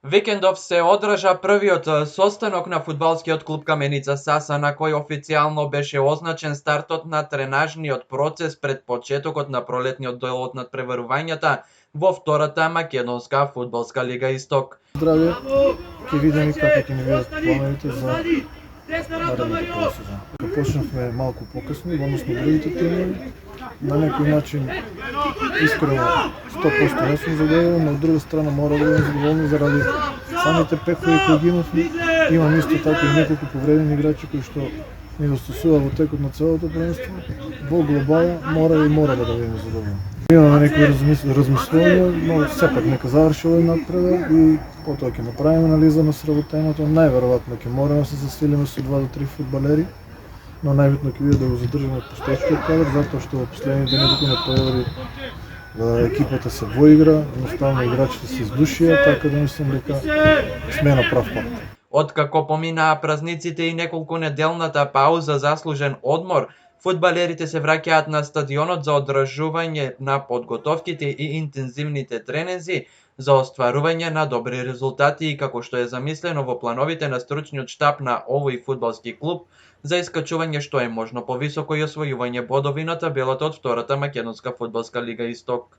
Викендов се одржа првиот состанок на фудбалскиот клуб Каменица Саса, на кој официјално беше означен стартот на тренажниот процес пред почетокот на пролетниот дел од надпреварувањата во втората македонска фудбалска лига Исток. Здравје, ќе видиме како ќе ни бидат плановите за наредната посезон. Кога почнавме малку покасно, односно другите тимови, на некој начин искрено 100% не сум задоволен, но од друга страна мора да бидам задоволен заради самите пехови кои ги имавме. Имам исто така и неколку повредени играчи кои што ни достасува во текот на целото првенство. Во глобала мора да бидеме задоволени. Имаме некои размислувања, но сепак нека заврши овој надпревар и потоа ќе направиме анализа на сработеното. Најверојатно ќе мораме да се засилиме со 2 до 3 фудбалери, но најбитно ќе биде да го задржиме постоечкиот кадар, затоа што во последните неколку надпревари екипата се во игра, едноставно играчите се издушија, така да мислам дека сме на прав пат. Откако поминаа празниците и неколку неделната пауза заслужен одмор, фудбалерите се враќаат на стадионот за одржување на подготовките и интензивните тренинзи за остварување на добри резултати и како што е замислено во плановите на стручниот штаб на овој фудбалски клуб за искачување што е можно повисоко и освојување бодови на табелата од втората македонска фудбалска лига Исток.